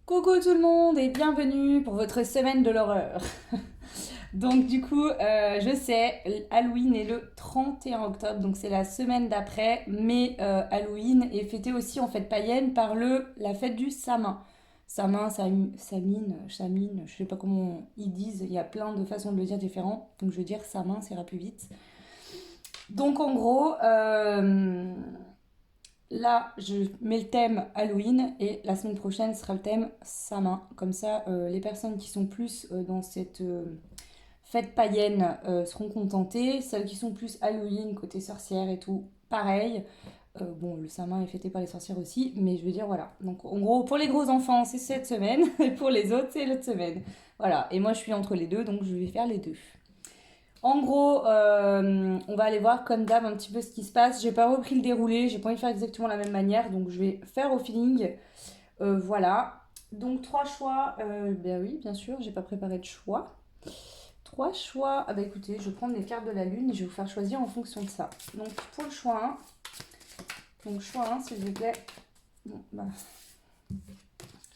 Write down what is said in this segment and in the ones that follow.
Coucou tout le monde et bienvenue pour votre semaine de l'horreur. Donc du coup, je sais, Halloween est le 31 octobre, donc c'est la semaine d'après, mais Halloween est fêté aussi en fête païenne par la fête du Samin. Samin, Samine, je sais pas comment ils disent, il y a plein de façons de le dire différents, donc je veux dire Samin, ça ira plus vite. Donc en gros, là, je mets le thème Halloween et la semaine prochaine sera le thème Samin. Comme ça, les personnes qui sont plus dans cette fête païenne seront contentées. Celles qui sont plus Halloween, côté sorcière et tout, pareil. Bon, le Samin est fêté par les sorcières aussi, mais je veux dire, voilà. Donc, en gros, pour les gros enfants, c'est cette semaine, et pour les autres, c'est l'autre semaine. Voilà, et moi, je suis entre les deux, donc je vais faire les deux. En gros, on va aller voir comme d'hab un petit peu ce qui se passe. J'ai pas repris le déroulé, j'ai pas envie de faire exactement la même manière, donc je vais faire au feeling. Voilà. Donc trois choix. Ben oui, bien sûr, j'ai pas préparé de choix. Trois choix. Ah bah écoutez, je vais prendre les cartes de la lune et je vais vous faire choisir en fonction de ça. Donc pour le choix 1, donc choix 1 s'il vous plaît. Bon, bah,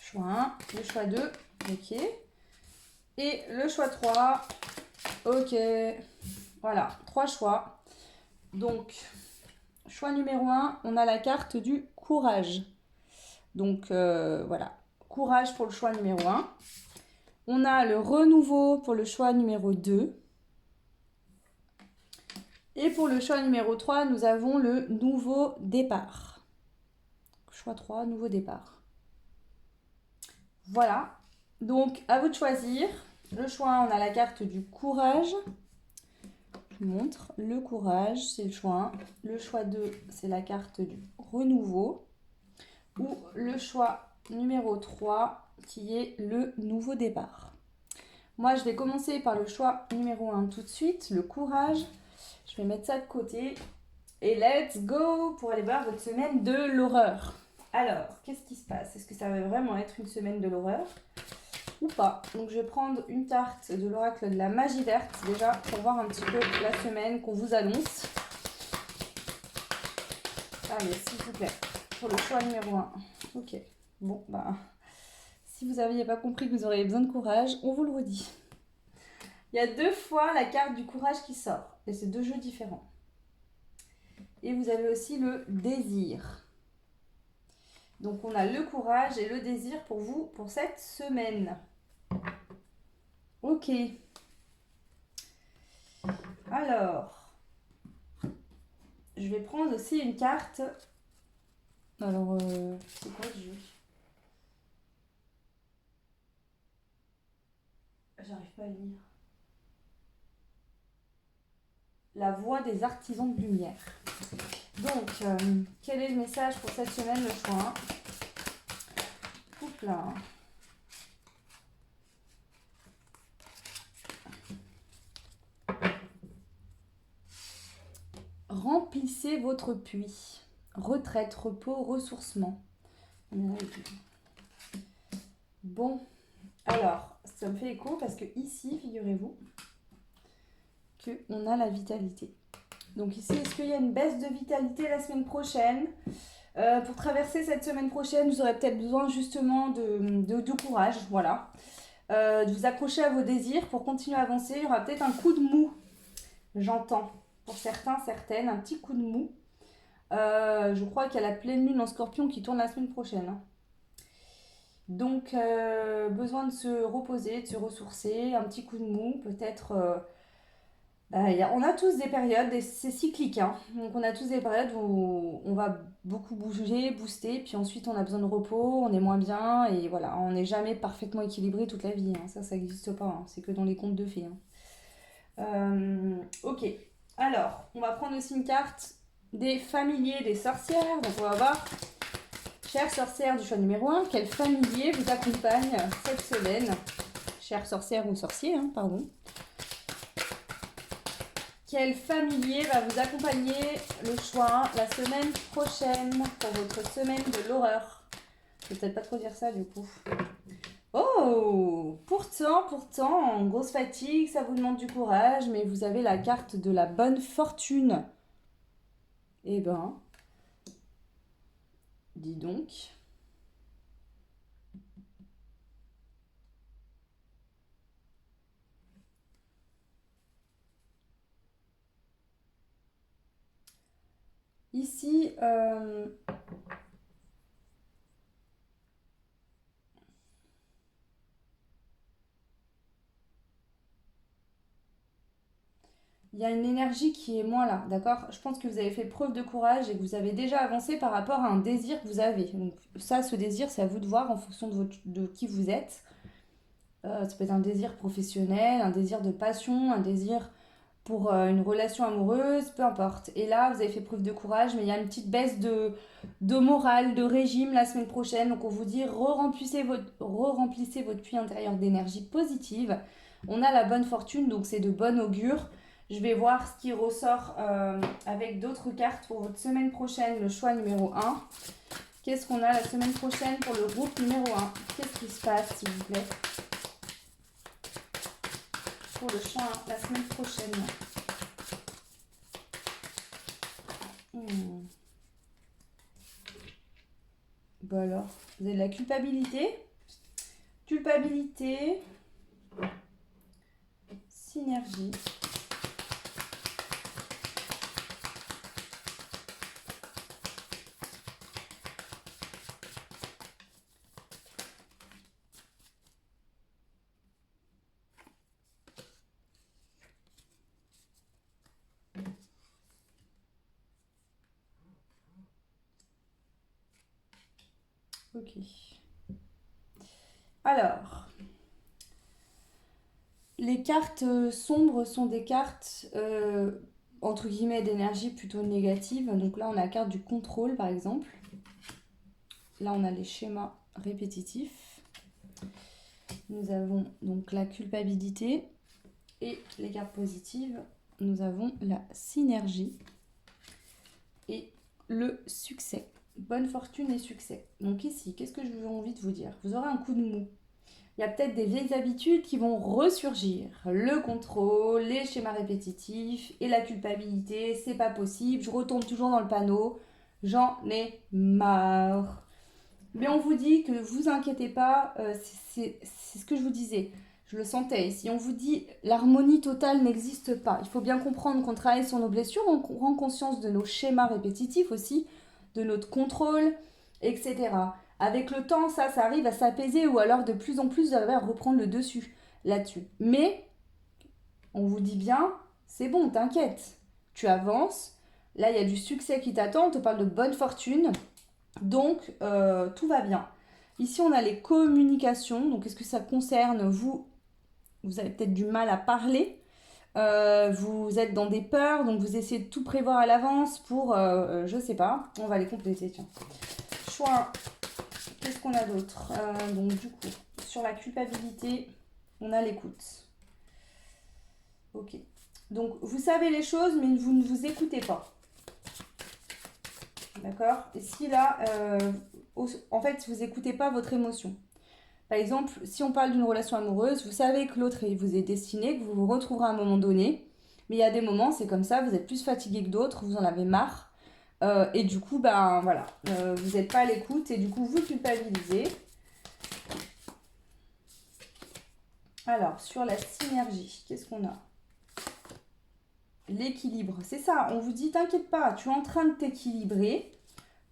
choix 1, le choix 2, ok. Et le choix 3, ok. Voilà, trois choix. Donc, choix numéro 1, on a la carte du courage. Donc, voilà, courage pour le choix numéro 1. On a le renouveau pour le choix numéro 2. Et pour le choix numéro 3, nous avons le nouveau départ. Choix 3, nouveau départ. Voilà. Donc, à vous de choisir. Le choix 1, on a la carte du courage. Je vous montre. Le courage, c'est le choix 1. Le choix 2, c'est la carte du renouveau. Ou le choix numéro 3, qui est le nouveau départ. Moi, je vais commencer par le choix numéro 1 tout de suite, le courage. Je vais mettre ça de côté. Et let's go pour aller voir votre semaine de l'horreur. Alors, qu'est-ce qui se passe? Est-ce que ça va vraiment être une semaine de l'horreur ou pas? Donc, je vais prendre une carte de l'oracle de la magie verte, déjà, pour voir un petit peu la semaine qu'on vous annonce. Allez, s'il vous plaît, pour le choix numéro 1. Ok, bon, bah, si vous n'aviez pas compris que vous auriez besoin de courage, on vous le redit. Il y a deux fois la carte du courage qui sort, et c'est deux jeux différents. Et vous avez aussi le désir. Donc on a le courage et le désir pour vous pour cette semaine. Ok. Alors, je vais prendre aussi une carte. Alors, c'est quoi ce jeu? J'arrive pas à lire. La voix des artisans de lumière. Donc, quel est le message pour cette semaine, le choix 1? Oups là. Remplissez votre puits. Retraite, repos, ressourcement. Bon, alors, ça me fait écho parce que ici, figurez-vous, qu'on a la vitalité. Donc ici, est-ce qu'il y a une baisse de vitalité la semaine prochaine? Pour traverser cette semaine prochaine, vous aurez peut-être besoin justement de courage, voilà. De vous accrocher à vos désirs pour continuer à avancer. Il y aura peut-être un coup de mou, j'entends. Pour certains, certaines, un petit coup de mou. Je crois qu'il y a la pleine lune en scorpion qui tourne la semaine prochaine, hein. Donc, besoin de se reposer, de se ressourcer, un petit coup de mou, peut-être. On a tous des périodes, c'est cyclique, hein. Donc on a tous des périodes où on va beaucoup bouger, booster, puis ensuite on a besoin de repos, on est moins bien, et voilà, on n'est jamais parfaitement équilibré toute la vie, hein. Ça n'existe pas, hein. C'est que dans les contes de fées, hein. Ok, alors on va prendre aussi une carte des familiers des sorcières, donc on va voir, chère sorcière du choix numéro 1, quel familier vous accompagne cette semaine? Chère sorcière ou sorcier, hein, pardon. Quel familier va vous accompagner le choix la semaine prochaine pour votre semaine de l'horreur? Je vais peut-être pas trop dire ça du coup. Oh, pourtant, grosse fatigue, ça vous demande du courage, mais vous avez la carte de la bonne fortune. Eh ben, dis donc. Ici, il y a une énergie qui est moins là, d'accord? Je pense que vous avez fait preuve de courage et que vous avez déjà avancé par rapport à un désir que vous avez. Donc ça, ce désir, c'est à vous de voir en fonction de qui vous êtes. Ça peut être un désir professionnel, un désir de passion, un désir pour une relation amoureuse, peu importe. Et là, vous avez fait preuve de courage, mais il y a une petite baisse de morale, de régime la semaine prochaine. Donc on vous dit, re-remplissez votre puits intérieur d'énergie positive. On a la bonne fortune, donc c'est de bon augure. Je vais voir ce qui ressort avec d'autres cartes pour votre semaine prochaine, le choix numéro 1. Qu'est-ce qu'on a la semaine prochaine pour le groupe numéro 1? Qu'est-ce qui se passe, s'il vous plaît, pour le choix la semaine prochaine? Bon alors, vous avez de la culpabilité. Culpabilité, synergie. Ok. Alors, les cartes sombres sont des cartes entre guillemets d'énergie plutôt négative. Donc là, on a la carte du contrôle par exemple. Là, on a les schémas répétitifs. Nous avons donc la culpabilité. Et les cartes positives, nous avons la synergie et le succès. Bonne fortune et succès. Donc ici, qu'est-ce que j'ai envie de vous dire? Vous aurez un coup de mou. Il y a peut-être des vieilles habitudes qui vont ressurgir. Le contrôle, les schémas répétitifs et la culpabilité, c'est pas possible, je retombe toujours dans le panneau, j'en ai marre. Mais on vous dit que vous inquiétez pas, c'est ce que je vous disais. Je le sentais ici. On vous dit l'harmonie totale n'existe pas. Il faut bien comprendre qu'on travaille sur nos blessures, on prend conscience de nos schémas répétitifs aussi, de notre contrôle, etc. Avec le temps, ça arrive à s'apaiser ou alors de plus en plus, vous allez reprendre le dessus là-dessus. Mais on vous dit bien, c'est bon, t'inquiète, tu avances. Là, il y a du succès qui t'attend, on te parle de bonne fortune. Donc, tout va bien. Ici, on a les communications. Donc, est-ce que ça concerne vous? Vous avez peut-être du mal à parler. Vous êtes dans des peurs, donc vous essayez de tout prévoir à l'avance pour, je sais pas, on va les compléter, tiens. Choix, qu'est-ce qu'on a d'autre? Donc du coup, sur la culpabilité, on a l'écoute. Ok. Donc vous savez les choses, mais vous ne vous écoutez pas. D'accord? Et si là, en fait, vous n'écoutez pas votre émotion. Par exemple, si on parle d'une relation amoureuse, vous savez que l'autre vous est destiné, que vous vous retrouverez à un moment donné. Mais il y a des moments, c'est comme ça, vous êtes plus fatigué que d'autres, vous en avez marre. Et du coup, ben voilà, vous n'êtes pas à l'écoute et du coup, vous culpabilisez. Alors, sur la synergie, qu'est-ce qu'on a? L'équilibre, c'est ça, on vous dit, t'inquiète pas, tu es en train de t'équilibrer,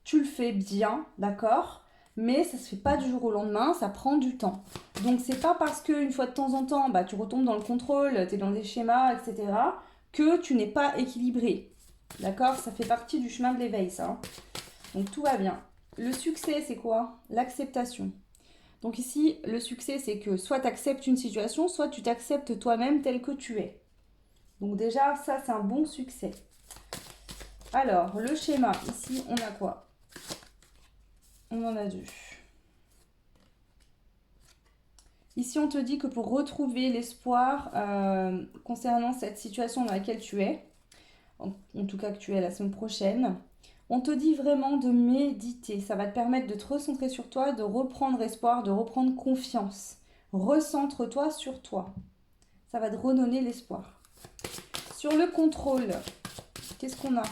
tu le fais bien, d'accord? Mais ça se fait pas du jour au lendemain, ça prend du temps. Donc c'est pas parce qu'une fois de temps en temps, bah, tu retombes dans le contrôle, tu es dans des schémas, etc., que tu n'es pas équilibré. D'accord? Ça fait partie du chemin de l'éveil, ça. Hein. Donc tout va bien. Le succès, c'est quoi? L'acceptation. Donc ici, le succès, c'est que soit tu acceptes une situation, soit tu t'acceptes toi-même tel que tu es. Donc déjà, ça, c'est un bon succès. Alors, le schéma, ici, on a quoi? On en a deux. Ici, on te dit que pour retrouver l'espoir concernant cette situation dans laquelle tu es, en tout cas que tu es la semaine prochaine, on te dit vraiment de méditer. Ça va te permettre de te recentrer sur toi, de reprendre espoir, de reprendre confiance. Recentre-toi sur toi. Ça va te redonner l'espoir. Sur le contrôle, qu'est-ce qu'on a?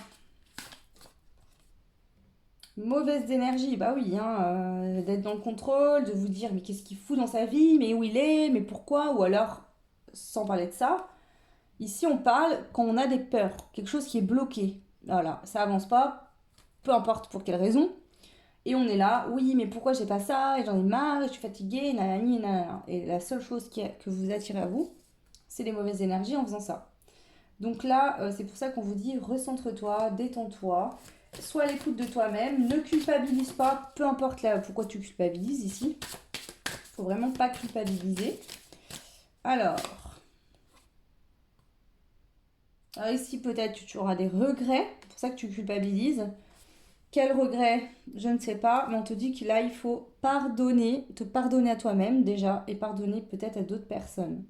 Mauvaise énergie, bah oui, hein, d'être dans le contrôle, de vous dire mais qu'est-ce qu'il fout dans sa vie, mais où il est, mais pourquoi, ou alors, sans parler de ça, ici on parle quand on a des peurs, quelque chose qui est bloqué, voilà, ça avance pas, peu importe pour quelle raison. Et on est là, oui, mais pourquoi j'ai pas ça, et j'en ai marre, et je suis fatiguée, nanani, nanana. Et la seule chose que vous attirez à vous, c'est les mauvaises énergies en faisant ça. Donc là, c'est pour ça qu'on vous dit recentre-toi, détends-toi, sois à l'écoute de toi-même, ne culpabilise pas, peu importe là, pourquoi tu culpabilises ici. Faut vraiment pas culpabiliser. Alors ici peut-être tu auras des regrets, c'est pour ça que tu culpabilises. Quel regret? Je ne sais pas, mais on te dit que là il faut pardonner, te pardonner à toi-même déjà et pardonner peut-être à d'autres personnes.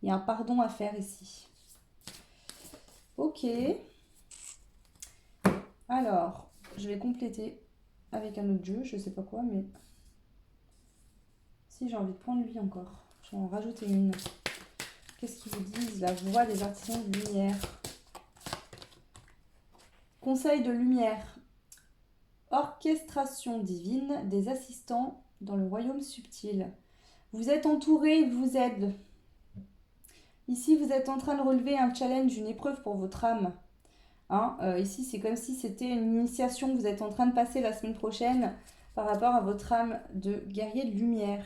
Il y a un pardon à faire ici. Ok. Alors, je vais compléter avec un autre jeu, je sais pas quoi, mais si j'ai envie de prendre lui encore, je vais en rajouter une. Qu'est-ce qu'ils vous disent? La voix des artisans de lumière. Conseil de lumière. Orchestration divine des assistants dans le royaume subtil. Vous êtes entouré, ils vous aident. Ici, vous êtes en train de relever un challenge, une épreuve pour votre âme. Hein, ici, c'est comme si c'était une initiation que vous êtes en train de passer la semaine prochaine par rapport à votre âme de guerrier de lumière.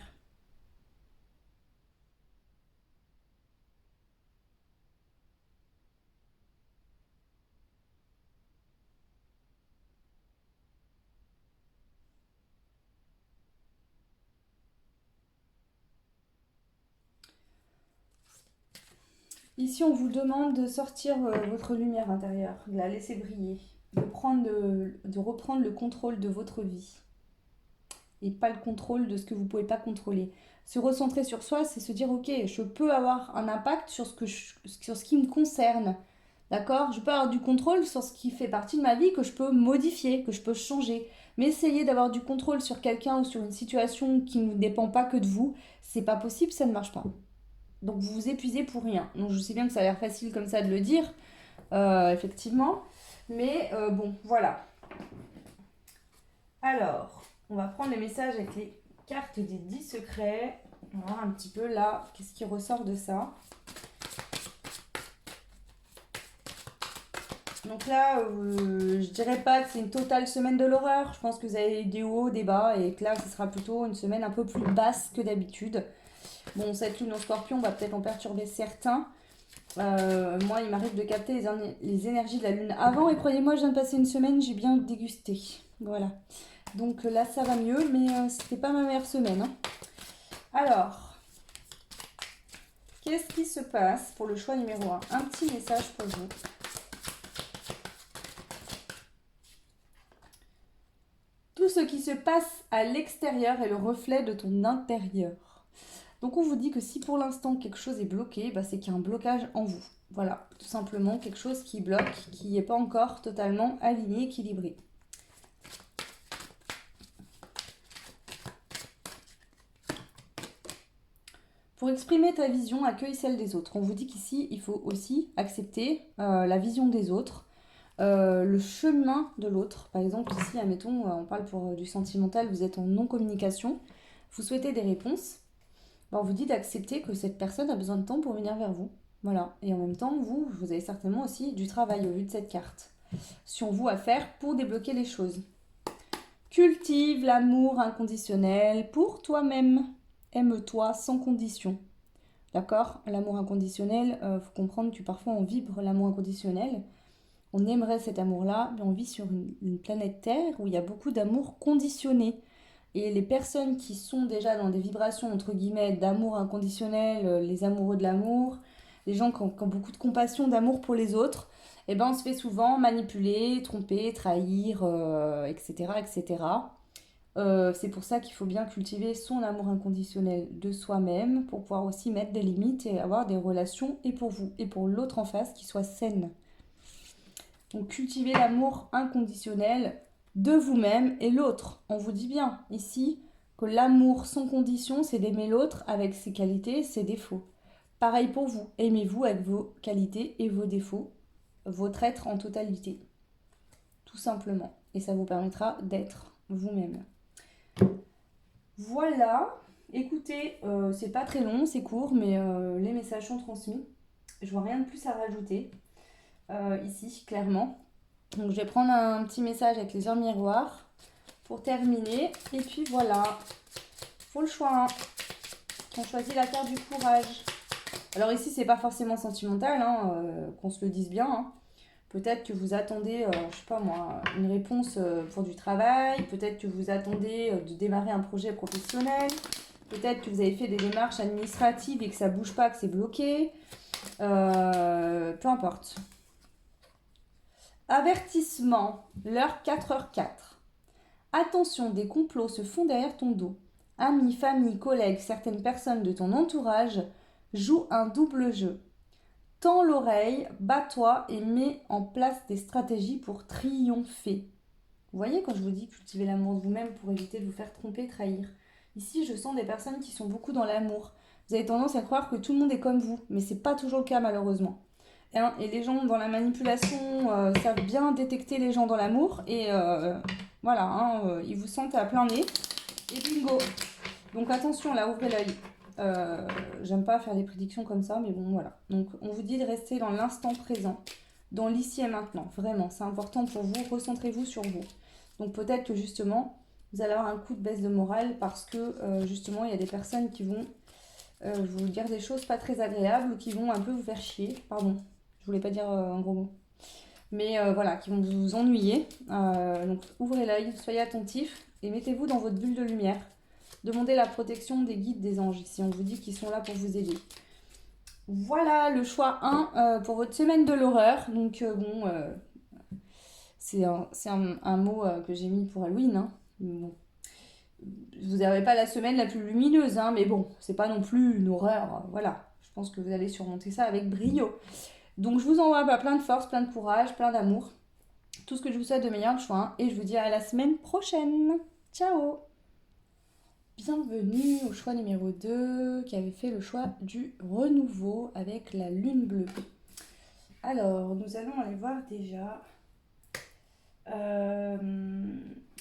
Ici, on vous demande de sortir votre lumière intérieure, de la laisser briller, de reprendre le contrôle de votre vie et pas le contrôle de ce que vous ne pouvez pas contrôler. Se recentrer sur soi, c'est se dire ok, je peux avoir un impact sur sur ce qui me concerne. D'accord? Je peux avoir du contrôle sur ce qui fait partie de ma vie, que je peux modifier, que je peux changer. Mais essayer d'avoir du contrôle sur quelqu'un ou sur une situation qui ne dépend pas que de vous, c'est pas possible, ça ne marche pas. Donc vous vous épuisez pour rien. Donc je sais bien que ça a l'air facile comme ça de le dire, effectivement. Mais bon, voilà. Alors, on va prendre les messages avec les cartes des 10 secrets. On va voir un petit peu là, qu'est-ce qui ressort de ça. Donc là, je dirais pas que c'est une totale semaine de l'horreur. Je pense que vous avez des hauts, des bas, et que là, ce sera plutôt une semaine un peu plus basse que d'habitude. Bon, cette lune en scorpion va peut-être en perturber certains. Moi, il m'arrive de capter les énergies de la lune avant, et croyez-moi, je viens de passer une semaine, j'ai bien dégusté. Voilà. Donc là, ça va mieux, mais c'était pas ma meilleure semaine. Hein. Alors, qu'est-ce qui se passe pour le choix numéro 1? Un petit message pour vous. Tout ce qui se passe à l'extérieur est le reflet de ton intérieur. Donc on vous dit que si pour l'instant quelque chose est bloqué, bah, c'est qu'il y a un blocage en vous. Voilà, tout simplement quelque chose qui bloque, qui n'est pas encore totalement aligné, équilibré. Pour exprimer ta vision, accueille celle des autres. On vous dit qu'ici, il faut aussi accepter la vision des autres, le chemin de l'autre. Par exemple, ici, admettons, on parle pour du sentimental, vous êtes en non-communication, vous souhaitez des réponses. On vous dit d'accepter que cette personne a besoin de temps pour venir vers vous. Voilà. Et en même temps, vous avez certainement aussi du travail au vu de cette carte. Sur vous à faire pour débloquer les choses. Cultive l'amour inconditionnel pour toi-même. Aime-toi sans condition. D'accord? L'amour inconditionnel, faut comprendre que parfois on vibre l'amour inconditionnel. On aimerait cet amour-là, mais on vit sur une planète Terre où il y a beaucoup d'amour conditionné. Et les personnes qui sont déjà dans des vibrations, entre guillemets, d'amour inconditionnel, les amoureux de l'amour, les gens qui ont beaucoup de compassion, d'amour pour les autres, eh ben on se fait souvent manipuler, tromper, trahir, etc. etc. C'est pour ça qu'il faut bien cultiver son amour inconditionnel de soi-même pour pouvoir aussi mettre des limites et avoir des relations et pour vous et pour l'autre en face qui soient saines. Donc cultiver l'amour inconditionnel de vous-même et l'autre. On vous dit bien ici que l'amour sans condition, c'est d'aimer l'autre avec ses qualités, ses défauts. Pareil pour vous, aimez-vous avec vos qualités et vos défauts, votre être en totalité. Tout simplement. Et ça vous permettra d'être vous-même. Voilà. Écoutez, c'est pas très long, c'est court, mais les messages sont transmis. Je vois rien de plus à rajouter ici, clairement. Donc je vais prendre un petit message avec les heures miroirs pour terminer. Et puis voilà, pour le choix 1, on choisit la carte du courage. Alors ici, c'est pas forcément sentimental, hein, qu'on se le dise bien. Hein. Peut-être que vous attendez, je sais pas moi, une réponse pour du travail. Peut-être que vous attendez de démarrer un projet professionnel. Peut-être que vous avez fait des démarches administratives et que ça bouge pas, que c'est bloqué. Peu importe. Avertissement, l'heure 4h04. Attention, des complots se font derrière ton dos. Amis, famille, collègues, certaines personnes de ton entourage jouent un double jeu. Tends l'oreille, bats-toi et mets en place des stratégies pour triompher. Vous voyez quand je vous dis cultiver l'amour de vous-même pour éviter de vous faire tromper, trahir. Ici, je sens des personnes qui sont beaucoup dans l'amour. Vous avez tendance à croire que tout le monde est comme vous, mais c'est pas toujours le cas malheureusement. Et les gens dans la manipulation savent bien détecter les gens dans l'amour et voilà, ils vous sentent à plein nez et bingo. Donc attention là, ouvrez l'œil. J'aime pas faire des prédictions comme ça, mais bon voilà. Donc on vous dit de rester dans l'instant présent, dans l'ici et maintenant. Vraiment, c'est important pour vous. Recentrez-vous sur vous. Donc peut-être que justement, vous allez avoir un coup de baisse de morale parce que justement, il y a des personnes qui vont vous dire des choses pas très agréables ou qui vont un peu vous faire chier. Pardon, je voulais pas dire un gros mot. Mais voilà, qui vont vous ennuyer. Donc ouvrez l'œil, soyez attentifs et mettez-vous dans votre bulle de lumière. Demandez la protection des guides, des anges, ici on vous dit qu'ils sont là pour vous aider. Voilà le choix 1 pour votre semaine de l'horreur. Donc c'est un mot que j'ai mis pour Halloween. Hein. Bon. Vous n'avez pas la semaine la plus lumineuse, hein, mais bon, c'est pas non plus une horreur. Voilà, je pense que vous allez surmonter ça avec brio. Donc je vous envoie plein de force, plein de courage, plein d'amour. Tout ce que je vous souhaite de meilleur le choix 1 et je vous dis à la semaine prochaine. Ciao! Bienvenue au choix numéro 2 qui avait fait le choix du renouveau avec la lune bleue. Alors, nous allons aller voir déjà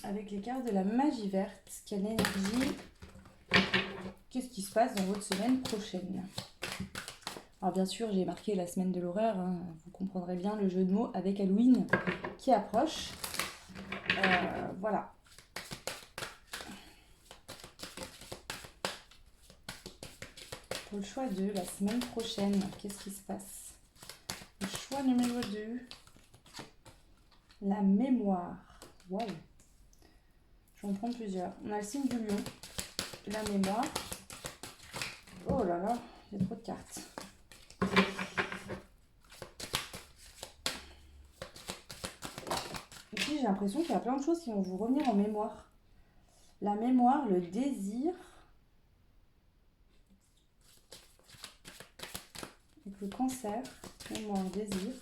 avec les cartes de la magie verte, quelle énergie, qu'est-ce qui se passe dans votre semaine prochaine. Alors bien sûr, j'ai marqué la semaine de l'horreur, hein, vous comprendrez bien le jeu de mots avec Halloween qui approche. Voilà. Pour le choix 2, la semaine prochaine, qu'est-ce qui se passe? Le choix numéro 2, la mémoire. Waouh! Je vais en prendre plusieurs. On a le signe du lion, la mémoire. Oh là là, il y a trop de cartes. Et puis j'ai l'impression qu'il y a plein de choses qui vont vous revenir en mémoire. La mémoire, le désir. Avec le cancer, mémoire, désir.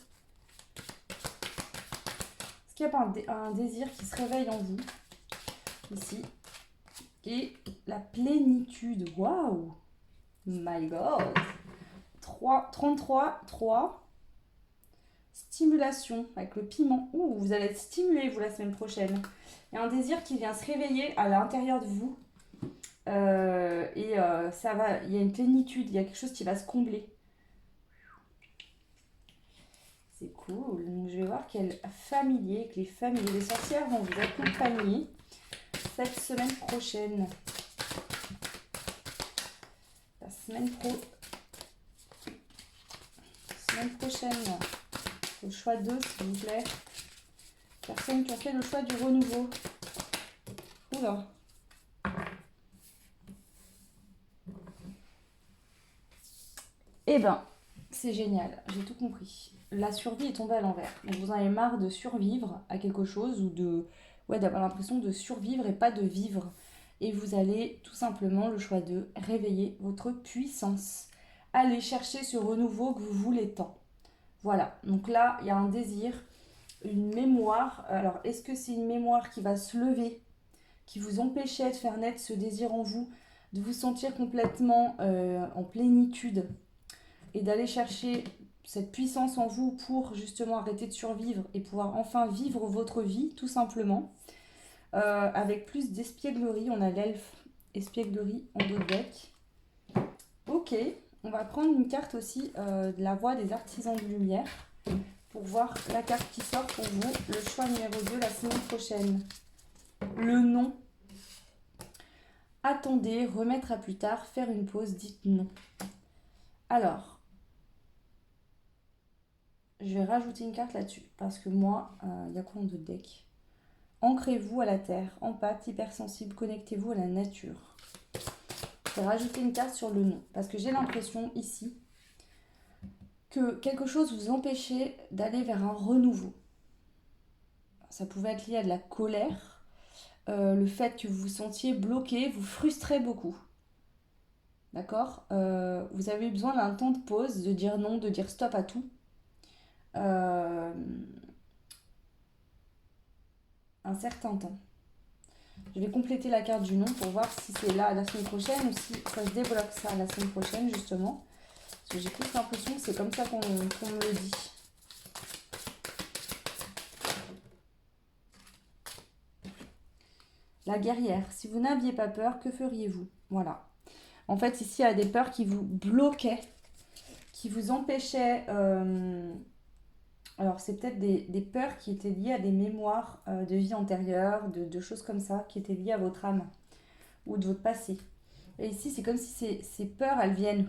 Est-ce qu'il n'y a pas un désir qui se réveille en vous? Ici. Et la plénitude. Waouh! My God! 33, 3. Stimulation avec le piment. Ouh, vous allez être stimulé, vous, la semaine prochaine. Il y a un désir qui vient se réveiller à l'intérieur de vous. Ça va, il y a une plénitude, il y a quelque chose qui va se combler. C'est cool. Donc, je vais voir quel familier, que les familles des sorcières vont vous accompagner cette semaine prochaine. La semaine prochaine. Le choix 2, s'il vous plaît. Personnes qui ont fait le choix du renouveau. Oula. Eh ben, c'est génial. J'ai tout compris. La survie est tombée à l'envers. Donc vous en avez marre de survivre à quelque chose ou d'avoir l'impression de survivre et pas de vivre. Et vous allez tout simplement, le choix 2, réveiller votre puissance. Allez chercher ce renouveau que vous voulez tant. Voilà, donc là, il y a un désir, une mémoire. Alors, est-ce que c'est une mémoire qui va se lever, qui vous empêchait de faire naître ce désir en vous, de vous sentir complètement en plénitude et d'aller chercher cette puissance en vous pour justement arrêter de survivre et pouvoir enfin vivre votre vie, tout simplement. Avec plus d'espièglerie, on a l'elfe espièglerie en dos de deck. Ok. On va prendre une carte aussi de la voix des artisans de lumière pour voir la carte qui sort pour vous. Le choix numéro 2 la semaine prochaine. Le non. Attendez, remettre à plus tard, faire une pause, dites non. Alors, je vais rajouter une carte là-dessus. Parce que moi, il y a quoi en d'autres deck? Ancrez-vous à la terre, empathe, hypersensible, connectez-vous à la nature. Je vais rajouter une carte sur le non. Parce que j'ai l'impression ici que quelque chose vous empêchait d'aller vers un renouveau. Ça pouvait être lié à de la colère, le fait que vous vous sentiez bloqué, vous frustrez beaucoup. D'accord, vous avez besoin d'un temps de pause, de dire non, de dire stop à tout. Un certain temps. Je vais compléter la carte du non pour voir si c'est là la semaine prochaine ou si ça se débloque ça la semaine prochaine justement. Parce que j'ai plus l'impression que c'est comme ça qu'on me le dit. La guerrière, si vous n'aviez pas peur, que feriez-vous? Voilà. En fait, ici, il y a des peurs qui vous bloquaient, qui vous empêchaient... alors, c'est peut-être des peurs qui étaient liées à des mémoires de vie antérieure, de choses comme ça, qui étaient liées à votre âme ou de votre passé. Et ici, c'est comme si ces peurs, elles viennent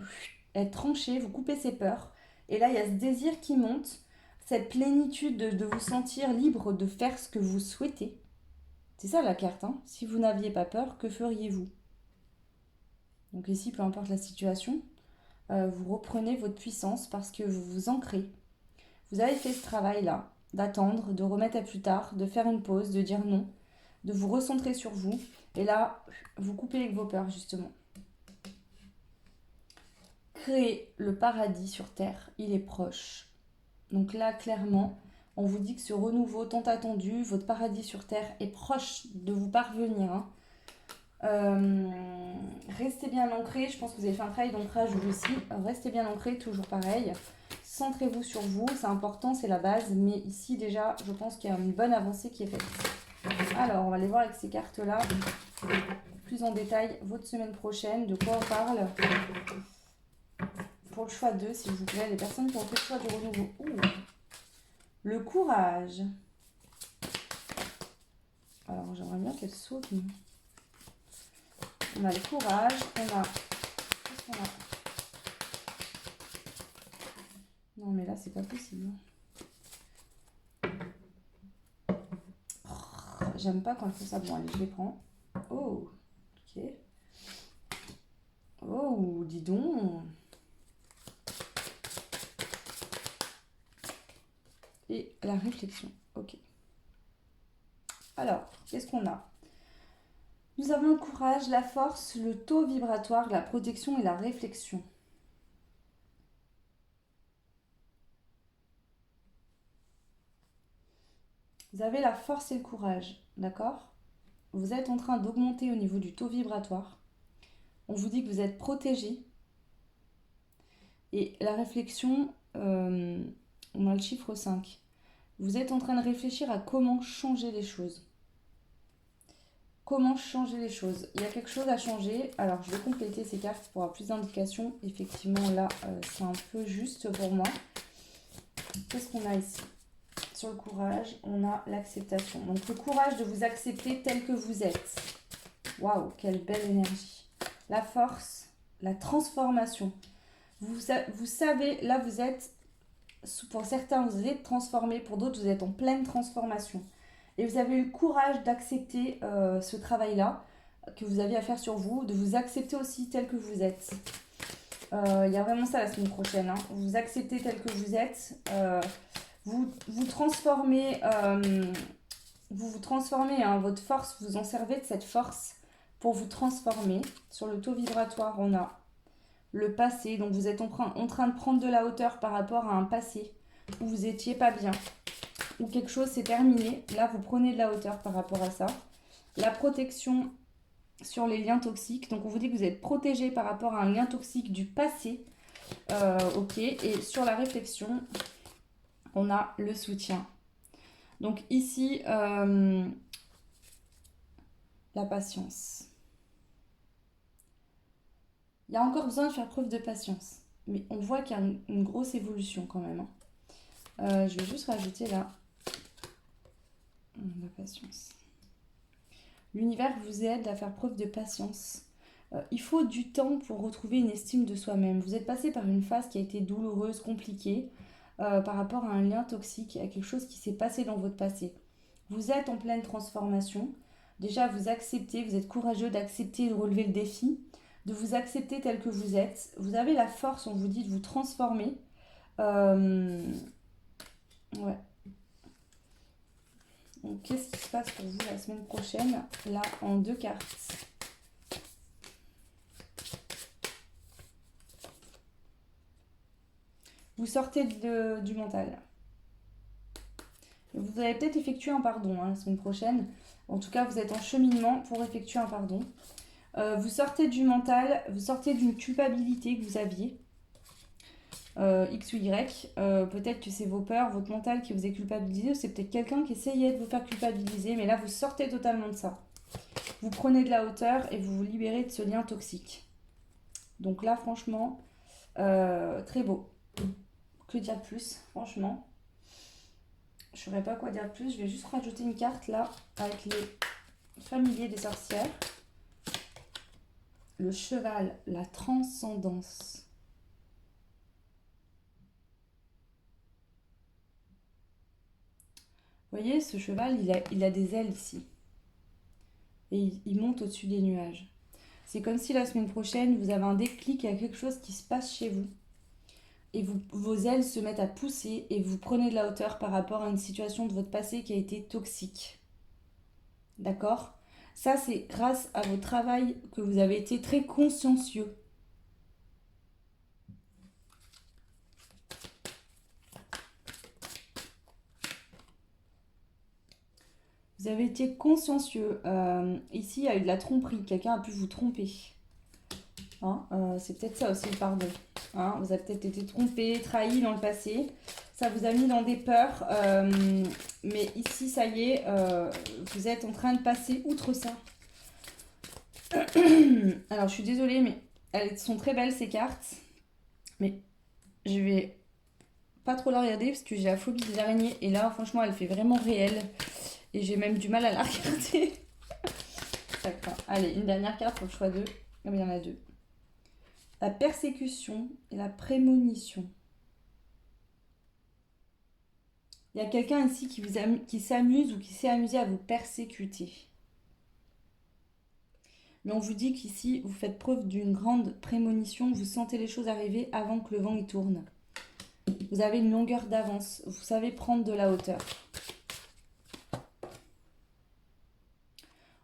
être tranchées, vous coupez ces peurs. Et là, il y a ce désir qui monte, cette plénitude de vous sentir libre de faire ce que vous souhaitez. C'est ça la carte, hein. Si vous n'aviez pas peur, que feriez-vous? Donc ici, peu importe la situation, vous reprenez votre puissance parce que vous vous ancrez. Vous avez fait ce travail-là, d'attendre, de remettre à plus tard, de faire une pause, de dire non, de vous recentrer sur vous. Et là, vous coupez avec vos peurs, justement. Créer le paradis sur Terre, il est proche. Donc là, clairement, on vous dit que ce renouveau tant attendu, votre paradis sur Terre est proche de vous parvenir, hein. Restez bien ancré, je pense que vous avez fait un travail d'ancrage vous aussi, restez bien ancré, toujours pareil, centrez-vous sur vous, c'est important, c'est la base, mais ici déjà je pense qu'il y a une bonne avancée qui est faite. Alors on va aller voir avec ces cartes là plus en détail votre semaine prochaine, de quoi on parle pour le choix 2 s'il vous plaît, les personnes qui ont fait le choix du renouveau. Le courage, alors j'aimerais bien qu'elle saute. On a le courage, qu'est-ce qu'on a? Non mais là c'est pas possible. J'aime pas quand elle fait ça. Bon allez, je les prends. Oh, ok. Oh, dis donc. Et la réflexion, ok. Alors, qu'est-ce qu'on a? Nous avons le courage, la force, le taux vibratoire, la protection et la réflexion. Vous avez la force et le courage, d'accord? Vous êtes en train d'augmenter au niveau du taux vibratoire. On vous dit que vous êtes protégé. Et la réflexion, on a le chiffre 5. Vous êtes en train de réfléchir à comment changer les choses. Comment changer les choses? Il y a quelque chose à changer. Alors, je vais compléter ces cartes pour avoir plus d'indications. Effectivement, là, c'est un peu juste pour moi. Qu'est-ce qu'on a ici? Sur le courage, on a l'acceptation. Donc, le courage de vous accepter tel que vous êtes. Waouh, quelle belle énergie. La force, la transformation. Vous savez, là, vous êtes, pour certains, vous êtes transformé. Pour d'autres, vous êtes en pleine transformation. Et vous avez eu le courage d'accepter ce travail-là que vous aviez à faire sur vous, de vous accepter aussi tel que vous êtes. Il y a vraiment ça la semaine prochaine, hein. Vous acceptez tel que vous êtes. Vous transformez, hein, votre force, vous en servez de cette force pour vous transformer. Sur le taux vibratoire, on a le passé. Donc vous êtes en train de prendre de la hauteur par rapport à un passé où vous n'étiez pas bien, où quelque chose s'est terminé. Là, vous prenez de la hauteur par rapport à ça. La protection sur les liens toxiques. Donc, on vous dit que vous êtes protégé par rapport à un lien toxique du passé. Ok. Et sur la réflexion, on a le soutien. Donc, ici, la patience. Il y a encore besoin de faire preuve de patience. Mais on voit qu'il y a une grosse évolution quand même, hein. Je vais juste rajouter là la patience. L'univers vous aide à faire preuve de patience. Il faut du temps pour retrouver une estime de soi-même. Vous êtes passé par une phase qui a été douloureuse, compliquée, par rapport à un lien toxique, à quelque chose qui s'est passé dans votre passé. Vous êtes en pleine transformation. Déjà, vous acceptez, vous êtes courageux d'accepter et de relever le défi, de vous accepter tel que vous êtes. Vous avez la force, on vous dit, de vous transformer. Ouais. Donc, qu'est-ce qui se passe pour vous la semaine prochaine? Là, en 2 cartes. Vous sortez du mental. Vous allez peut-être effectuer un pardon la semaine prochaine. En tout cas, vous êtes en cheminement pour effectuer un pardon. Vous sortez du mental, vous sortez d'une culpabilité que vous aviez. X ou Y. Peut-être que c'est vos peurs, votre mental qui vous est culpabilisé. C'est peut-être quelqu'un qui essayait de vous faire culpabiliser. Mais là, vous sortez totalement de ça. Vous prenez de la hauteur et vous vous libérez de ce lien toxique. Donc là, franchement, très beau. Que dire de plus, franchement. Je ne saurais pas quoi dire de plus. Je vais juste rajouter une carte là avec les familiers des sorcières. Le cheval, la transcendance. Vous voyez, ce cheval, il a des ailes ici. Et il monte au-dessus des nuages. C'est comme si la semaine prochaine, vous avez un déclic, il y a quelque chose qui se passe chez vous. Et vos ailes se mettent à pousser et vous prenez de la hauteur par rapport à une situation de votre passé qui a été toxique. D'accord? Ça, c'est grâce à votre travail que vous avez été très consciencieux. Vous avez été consciencieux. Ici, il y a eu de la tromperie. Quelqu'un a pu vous tromper. Hein, c'est peut-être ça aussi le pardon. Hein, vous avez peut-être été trompé, trahi dans le passé. Ça vous a mis dans des peurs. Mais ici, ça y est, vous êtes en train de passer outre ça. Alors, je suis désolée, mais elles sont très belles ces cartes. Mais je vais pas trop la regarder parce que j'ai la phobie des araignées. Et là, franchement, elle fait vraiment réelle. Et j'ai même du mal à la regarder. D'accord. Allez, une dernière carte pour le choix 2. Ah, il y en a 2. La persécution et la prémonition. Il y a quelqu'un ici qui s'amuse ou qui s'est amusé à vous persécuter. Mais on vous dit qu'ici, vous faites preuve d'une grande prémonition. Vous sentez les choses arriver avant que le vent y tourne. Vous avez une longueur d'avance. Vous savez prendre de la hauteur.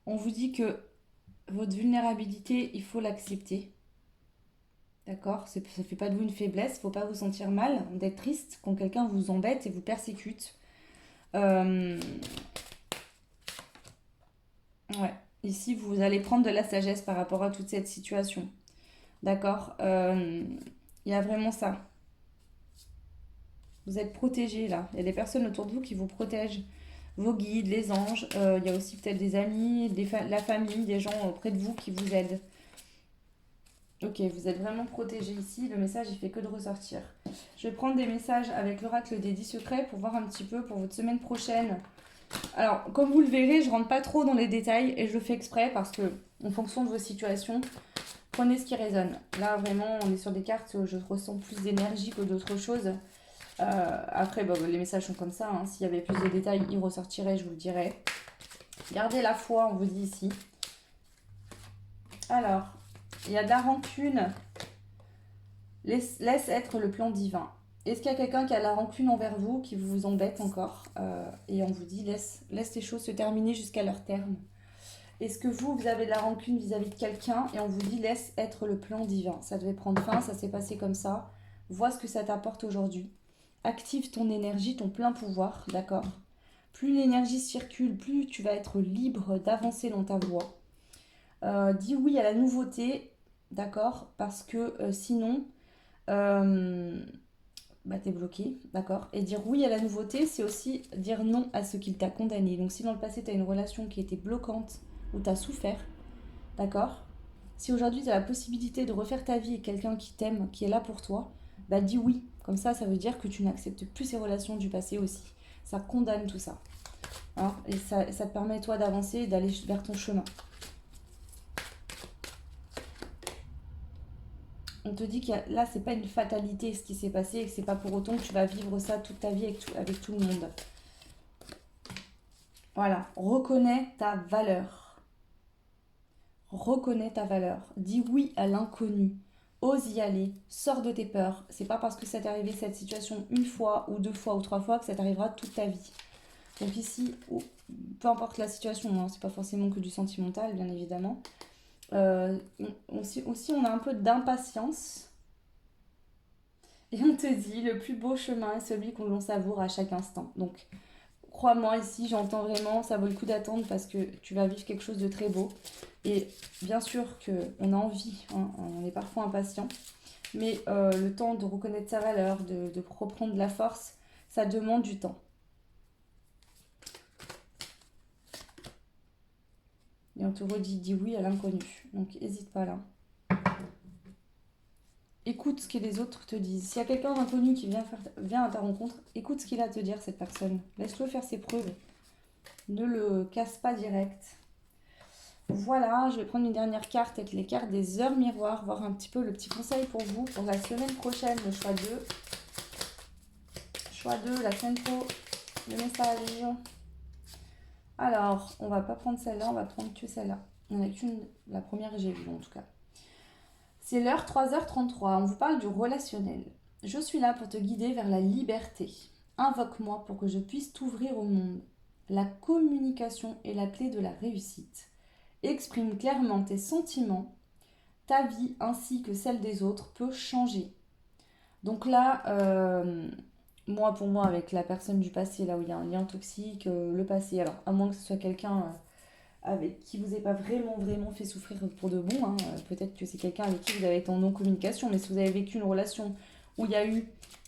On vous dit que votre vulnérabilité, il faut l'accepter. D'accord? Ça ne fait pas de vous une faiblesse. Il ne faut pas vous sentir mal, d'être triste quand quelqu'un vous embête et vous persécute. Ouais. Ici, vous allez prendre de la sagesse par rapport à toute cette situation. D'accord? Il y a vraiment ça. Vous êtes protégés là. Il y a des personnes autour de vous qui vous protègent. Vos guides, les anges. Il y a aussi peut-être des amis, la famille, des gens près de vous qui vous aident. Ok, vous êtes vraiment protégés ici. Le message, il fait que de ressortir. Je vais prendre des messages avec l'oracle des 10 secrets pour voir un petit peu pour votre semaine prochaine. Alors, comme vous le verrez, je rentre pas trop dans les détails et je le fais exprès parce que, en fonction de vos situations, prenez ce qui résonne. Là, vraiment, on est sur des cartes où je ressens plus d'énergie que d'autres choses. Après, les messages sont comme ça. Hein. S'il y avait plus de détails, ils ressortiraient, je vous le dirais. Gardez la foi, on vous dit ici. Alors, il y a de la rancune. Laisse être le plan divin. Est-ce qu'il y a quelqu'un qui a la rancune envers vous, qui vous embête encore et on vous dit laisse les choses se terminer jusqu'à leur terme. Est-ce que vous avez de la rancune vis-à-vis de quelqu'un et on vous dit laisse être le plan divin. Ça devait prendre fin, ça s'est passé comme ça. Vois ce que ça t'apporte aujourd'hui. Active ton énergie, ton plein pouvoir, d'accord? Plus l'énergie circule, plus tu vas être libre d'avancer dans ta voie. Dis oui à la nouveauté, d'accord? Parce que sinon, t'es bloqué, d'accord? Et dire oui à la nouveauté, c'est aussi dire non à ce qui t'a condamné. Donc si dans le passé, tu as une relation qui était bloquante ou tu as souffert, d'accord? Si aujourd'hui, tu as la possibilité de refaire ta vie et quelqu'un qui t'aime, qui est là pour toi, dis oui. Comme ça veut dire que tu n'acceptes plus ces relations du passé aussi. Ça condamne tout ça. Hein, et ça te permet, toi, d'avancer et d'aller vers ton chemin. On te dit que là, c'est pas une fatalité ce qui s'est passé et que c'est pas pour autant que tu vas vivre ça toute ta vie avec tout le monde. Voilà, reconnais ta valeur. Reconnais ta valeur. Dis oui à l'inconnu. Ose y aller. Sors de tes peurs. C'est pas parce que ça t'est arrivé cette situation une fois ou deux fois ou trois fois que ça t'arrivera toute ta vie. Donc ici, peu importe la situation, hein, c'est pas forcément que du sentimental, bien évidemment. Aussi, on a un peu d'impatience. Et on te dit, le plus beau chemin est celui qu'on savoure à chaque instant. Donc, crois-moi, ici, j'entends vraiment, ça vaut le coup d'attendre parce que tu vas vivre quelque chose de très beau. Et bien sûr qu'on a envie, hein, on est parfois impatient, mais le temps de reconnaître sa valeur, de reprendre de la force, ça demande du temps. Et on te redit, dis oui à l'inconnu. Donc, n'hésite pas là. Écoute ce que les autres te disent. S'il y a quelqu'un d'inconnu qui vient à ta rencontre, écoute ce qu'il a à te dire, cette personne. Laisse-le faire ses preuves. Ne le casse pas direct. Voilà, je vais prendre une dernière carte avec les cartes des heures miroirs, voir un petit peu le petit conseil pour vous pour la semaine prochaine, le choix 2. Choix 2, la semaine pro, le message. Alors, on va pas prendre celle-là, on va prendre que celle-là. Il n'y en a qu'une, la première que j'ai vue en tout cas. C'est l'heure 3h33, on vous parle du relationnel. Je suis là pour te guider vers la liberté. Invoque-moi pour que je puisse t'ouvrir au monde. La communication est la clé de la réussite. Exprime clairement tes sentiments. Ta vie ainsi que celle des autres peut changer. Donc là, pour moi, avec la personne du passé, là où il y a un lien toxique, le passé, alors à moins que ce soit quelqu'un avec qui vous n'avez pas vraiment fait souffrir pour de bon, hein, peut-être que c'est quelqu'un avec qui vous avez été en non-communication, mais si vous avez vécu une relation où il y a eu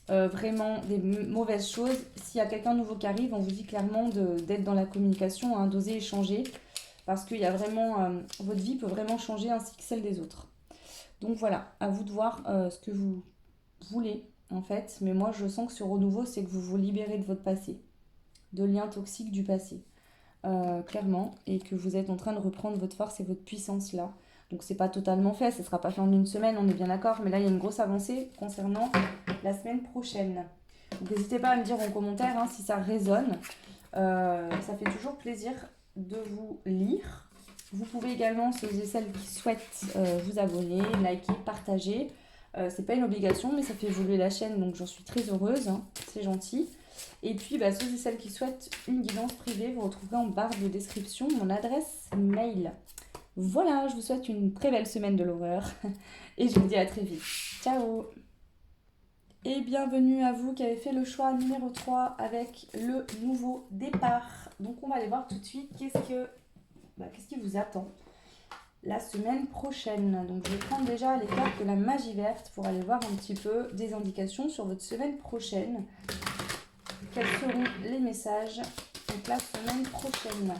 vraiment des mauvaises choses, s'il y a quelqu'un nouveau qui arrive, on vous dit clairement d'être dans la communication, hein, d'oser échanger, parce qu'il y a vraiment, votre vie peut vraiment changer ainsi que celle des autres. Donc voilà, à vous de voir ce que vous voulez en fait, mais moi je sens que ce renouveau, c'est que vous vous libérez de votre passé, de liens toxiques du passé. Clairement, et que vous êtes en train de reprendre votre force et votre puissance là. Donc c'est pas totalement fait, ça sera pas fait en une semaine, on est bien d'accord, mais là il y a une grosse avancée concernant la semaine prochaine. Donc n'hésitez pas à me dire en commentaire hein, si ça résonne. Ça fait toujours plaisir de vous lire. Vous pouvez également, ceux et celles qui souhaitent vous abonner, liker, partager. C'est pas une obligation, mais ça fait évoluer la chaîne, donc j'en suis très heureuse, hein, c'est gentil. Et puis, ceux et celles qui souhaitent une guidance privée, vous retrouverez en barre de description mon adresse mail. Voilà, je vous souhaite une très belle semaine de l'horreur et je vous dis à très vite. Ciao! Et bienvenue à vous qui avez fait le choix numéro 3 avec le nouveau départ. Donc on va aller voir tout de suite qu'est-ce qui vous attend la semaine prochaine. Donc je vais prendre déjà les cartes de la magie verte pour aller voir un petit peu des indications sur votre semaine prochaine. Quels seront les messages donc la semaine prochaine?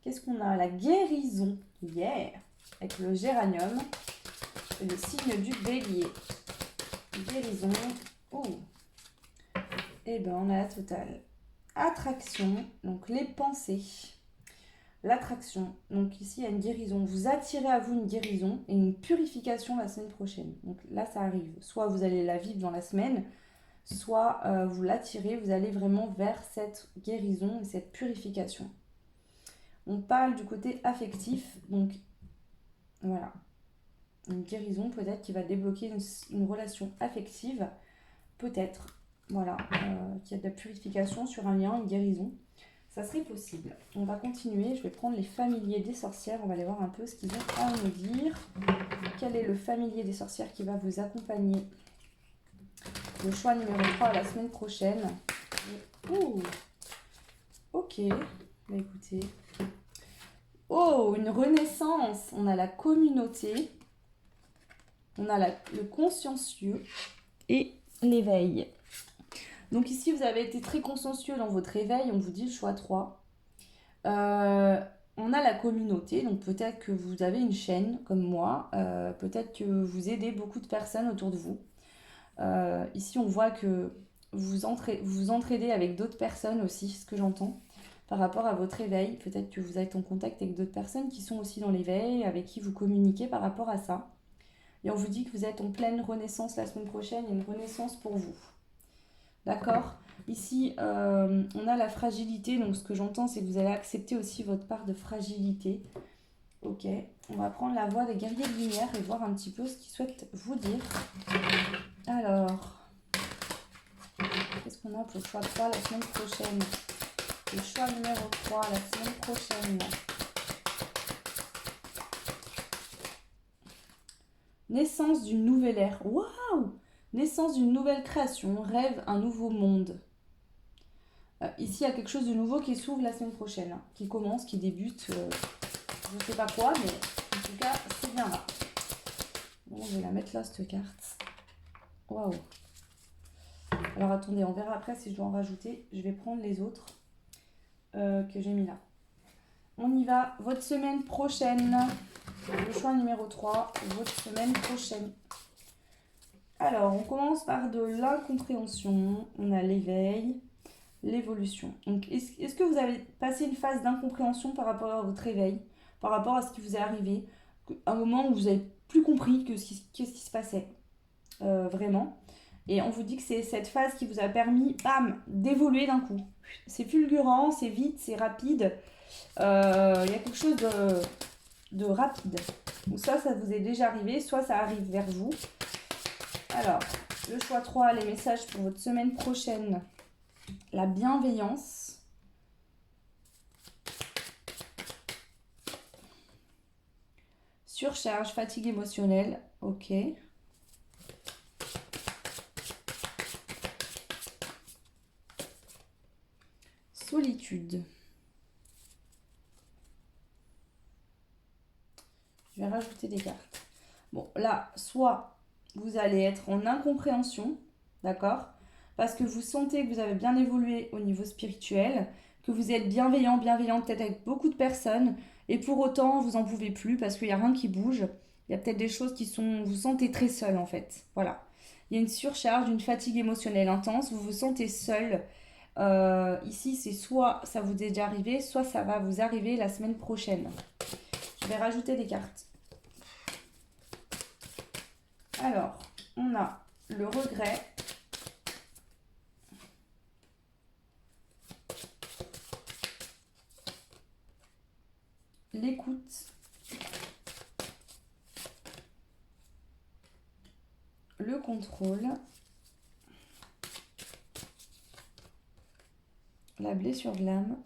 Qu'est-ce qu'on a? La guérison, yeah, avec le géranium et le signe du bélier. Guérison, oh, et ben on a la totale. Attraction, donc les pensées. L'attraction, donc ici il y a une guérison. Vous attirez à vous une guérison et une purification la semaine prochaine. Donc là ça arrive. Soit vous allez la vivre dans la semaine, soit vous l'attirez, vous allez vraiment vers cette guérison et cette purification. On parle du côté affectif, donc voilà, une guérison peut-être qui va débloquer une relation affective, peut-être, voilà, qu'il y a de la purification sur un lien, une guérison, ça serait possible. On va continuer, je vais prendre les familiers des sorcières, on va aller voir un peu ce qu'ils ont à nous dire. Quel est le familier des sorcières qui va vous accompagner? Le choix numéro 3 la semaine prochaine. Ouh, ok, écoutez. Oh, une renaissance. On a la communauté, on a le consciencieux et l'éveil. Donc ici, vous avez été très consciencieux dans votre éveil, on vous dit le choix 3. On a la communauté, donc peut-être que vous avez une chaîne comme moi, peut-être que vous aidez beaucoup de personnes autour de vous. Ici, on voit que vous vous entraidez avec d'autres personnes aussi, ce que j'entends, par rapport à votre éveil. Peut-être que vous êtes en contact avec d'autres personnes qui sont aussi dans l'éveil, avec qui vous communiquez par rapport à ça. Et on vous dit que vous êtes en pleine renaissance la semaine prochaine, il y a une renaissance pour vous. D'accord? Ici, on a la fragilité, donc ce que j'entends, c'est que vous allez accepter aussi votre part de fragilité. Ok, on va prendre la voix des guerriers de lumière et voir un petit peu ce qu'ils souhaitent vous dire. Alors, qu'est-ce qu'on a pour le choix 3 la semaine prochaine? Le choix numéro 3 la semaine prochaine. Naissance d'une nouvelle ère. Waouh! Naissance d'une nouvelle création. Rêve un nouveau monde. Ici, il y a quelque chose de nouveau qui s'ouvre la semaine prochaine. Qui commence, qui débute. Je ne sais pas quoi, mais en tout cas, c'est bien là. Bon, je vais la mettre là, cette carte. Waouh! Alors attendez, on verra après si je dois en rajouter. Je vais prendre les autres que j'ai mis là. On y va. Votre semaine prochaine. Le choix numéro 3. Votre semaine prochaine. Alors, on commence par de l'incompréhension. On a l'éveil, l'évolution. Donc, est-ce que vous avez passé une phase d'incompréhension par rapport à votre éveil, par rapport à ce qui vous est arrivé, un moment où vous n'avez plus compris qu'est-ce qui se passait vraiment. Et on vous dit que c'est cette phase qui vous a permis, bam, d'évoluer d'un coup. C'est fulgurant, c'est vite, c'est rapide. Il y a quelque chose de rapide. Donc ça vous est déjà arrivé, soit ça arrive vers vous. Alors, le choix 3, les messages pour votre semaine prochaine. La bienveillance. Surcharge, fatigue émotionnelle. Ok. Solitude. Je vais rajouter des cartes. Bon, là, soit vous allez être en incompréhension, d'accord? Parce que vous sentez que vous avez bien évolué au niveau spirituel, que vous êtes bienveillant, bienveillante peut-être avec beaucoup de personnes, et pour autant, vous n'en pouvez plus parce qu'il n'y a rien qui bouge. Il y a peut-être des choses qui sont... Vous sentez très seul, en fait. Voilà. Il y a une surcharge, une fatigue émotionnelle intense, vous vous sentez seul. Ici, c'est soit ça vous est déjà arrivé, soit ça va vous arriver la semaine prochaine. Je vais rajouter des cartes. Alors, on a le regret. L'écoute. Le contrôle. La blessure de l'âme.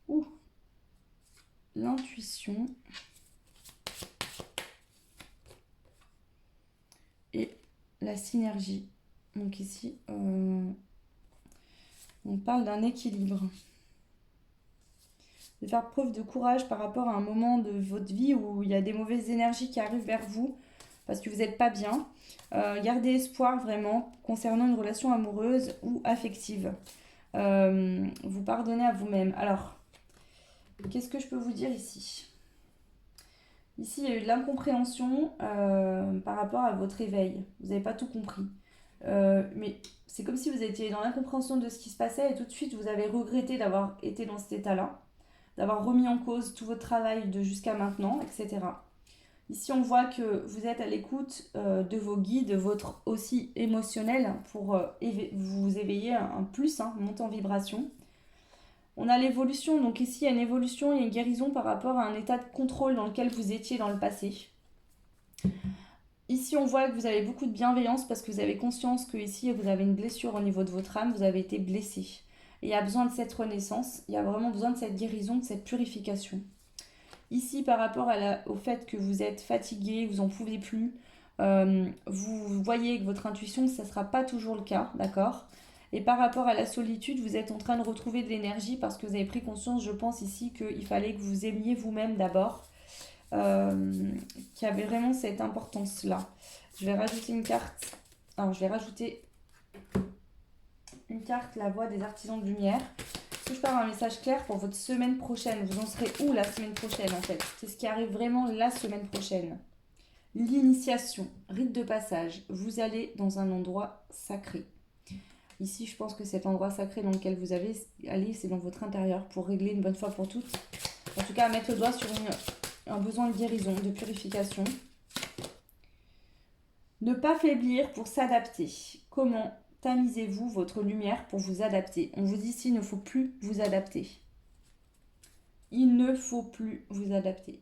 Ou l'intuition. Et la synergie. Donc ici, on parle d'un équilibre. De faire preuve de courage par rapport à un moment de votre vie où il y a des mauvaises énergies qui arrivent vers vous parce que vous n'êtes pas bien. Gardez espoir vraiment concernant une relation amoureuse ou affective. Vous pardonnez à vous-même. Alors, qu'est-ce que je peux vous dire ici? Ici, il y a eu de l'incompréhension par rapport à votre éveil. Vous n'avez pas tout compris. Mais c'est comme si vous étiez dans l'incompréhension de ce qui se passait et tout de suite, vous avez regretté d'avoir été dans cet état-là, d'avoir remis en cause tout votre travail de jusqu'à maintenant, etc. Ici, on voit que vous êtes à l'écoute de vos guides, votre aussi émotionnel pour vous éveiller un plus, monter en vibration. On a l'évolution, donc ici il y a une évolution, il y a une guérison par rapport à un état de contrôle dans lequel vous étiez dans le passé. Ici on voit que vous avez beaucoup de bienveillance parce que vous avez conscience que ici vous avez une blessure au niveau de votre âme, vous avez été blessé. Et il y a besoin de cette renaissance, il y a vraiment besoin de cette guérison, de cette purification. Ici par rapport au fait que vous êtes fatigué, vous n'en pouvez plus, vous voyez que votre intuition, ça ne sera pas toujours le cas, d'accord ? Et par rapport à la solitude, vous êtes en train de retrouver de l'énergie parce que vous avez pris conscience, je pense ici, qu'il fallait que vous aimiez vous-même d'abord, qu'il y avait vraiment cette importance-là. Je vais rajouter une carte. Alors, je vais rajouter une carte, la voix des artisans de lumière. Est-ce que je peux avoir un message clair pour votre semaine prochaine? Vous en serez où la semaine prochaine, en fait? Qu'est-ce qui arrive vraiment la semaine prochaine? L'initiation, rite de passage. Vous allez dans un endroit sacré. Ici, je pense que cet endroit sacré dans lequel vous allez aller, c'est dans votre intérieur pour régler une bonne fois pour toutes. En tout cas, mettre le doigt sur un besoin de guérison, de purification. Ne pas faiblir pour s'adapter. Comment tamisez-vous votre lumière pour vous adapter? On vous dit ici, il ne faut plus vous adapter. Il ne faut plus vous adapter.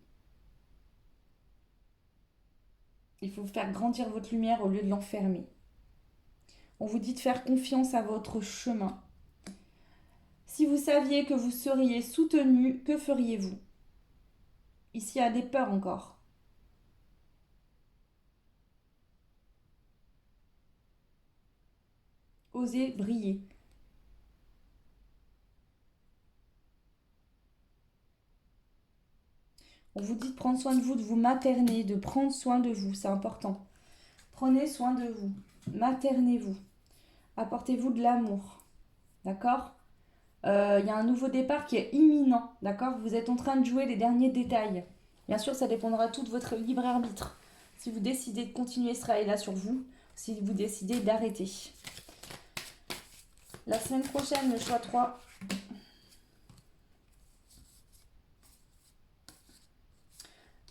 Il faut faire grandir votre lumière au lieu de l'enfermer. On vous dit de faire confiance à votre chemin. Si vous saviez que vous seriez soutenu, que feriez-vous? Ici, il y a des peurs encore. Osez briller. On vous dit de prendre soin de vous, de vous materner, de prendre soin de vous, c'est important. Prenez soin de vous, maternez-vous, apportez-vous de l'amour, d'accord? Il y a un nouveau départ qui est imminent, d'accord? Vous êtes en train de jouer les derniers détails. Bien sûr, ça dépendra tout de votre libre arbitre. Si vous décidez de continuer ce travail-là sur vous, si vous décidez d'arrêter. La semaine prochaine, le choix 3.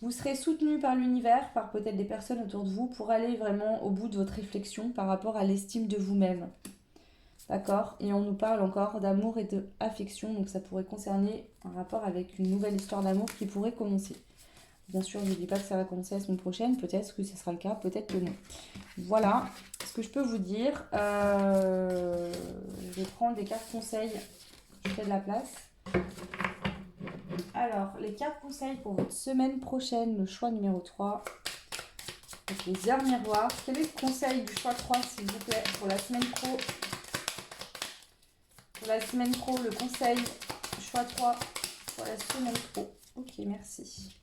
Vous serez soutenu par l'univers, par peut-être des personnes autour de vous, pour aller vraiment au bout de votre réflexion par rapport à l'estime de vous-même. D'accord? Et on nous parle encore d'amour et d'affection, donc ça pourrait concerner un rapport avec une nouvelle histoire d'amour qui pourrait commencer. Bien sûr, je ne dis pas que ça va commencer la semaine prochaine, peut-être que ce sera le cas, peut-être que non. Voilà ce que je peux vous dire. Je vais prendre des cartes conseils, je fais de la place. Alors, les cartes conseils pour votre semaine prochaine, le choix numéro 3. Avec les heures miroirs. Quel est le conseil du choix 3, s'il vous plaît, pour la semaine pro? Pour la semaine pro, le conseil choix 3 pour la semaine pro. Ok, merci.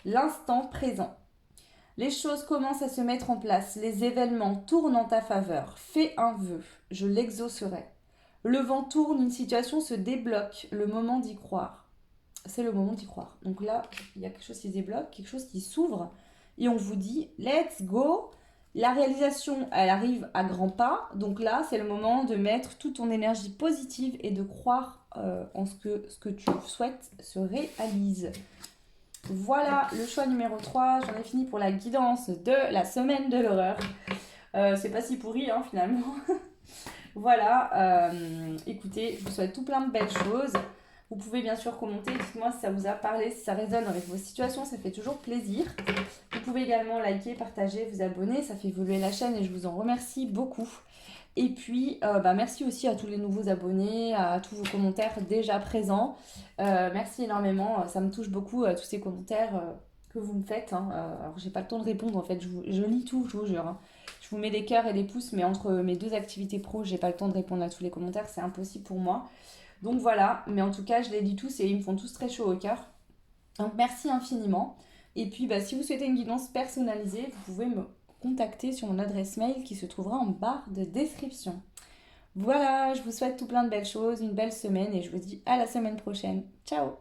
L'instant présent. Les choses commencent à se mettre en place. Les événements tournent en ta faveur. Fais un vœu. Je l'exaucerai. Le vent tourne, une situation se débloque. Le moment d'y croire. C'est le moment d'y croire. Donc là, il y a quelque chose qui se débloque, quelque chose qui s'ouvre. Et on vous dit, let's go. La réalisation, elle arrive à grands pas. Donc là, c'est le moment de mettre toute ton énergie positive et de croire en ce que tu souhaites se réalise. Voilà le choix numéro 3. J'en ai fini pour la guidance de la semaine de l'horreur. C'est pas si pourri hein, finalement. Voilà. Écoutez, je vous souhaite tout plein de belles choses. Vous pouvez bien sûr commenter, dites-moi si ça vous a parlé, si ça résonne avec vos situations, ça fait toujours plaisir. Vous pouvez également liker, partager, vous abonner, ça fait évoluer la chaîne et je vous en remercie beaucoup. Et puis, merci aussi à tous les nouveaux abonnés, à tous vos commentaires déjà présents. Merci énormément, ça me touche beaucoup, tous ces commentaires que vous me faites. Hein. Alors, j'ai pas le temps de répondre en fait, je lis tout, je vous jure. Hein. Je vous mets des cœurs et des pouces, mais entre mes deux activités pro, j'ai pas le temps de répondre à tous les commentaires, c'est impossible pour moi. Donc voilà, mais en tout cas, je les lis tous et ils me font tous très chaud au cœur. Donc merci infiniment. Et puis, si vous souhaitez une guidance personnalisée, vous pouvez me contacter sur mon adresse mail qui se trouvera en barre de description. Voilà, je vous souhaite tout plein de belles choses, une belle semaine et je vous dis à la semaine prochaine. Ciao!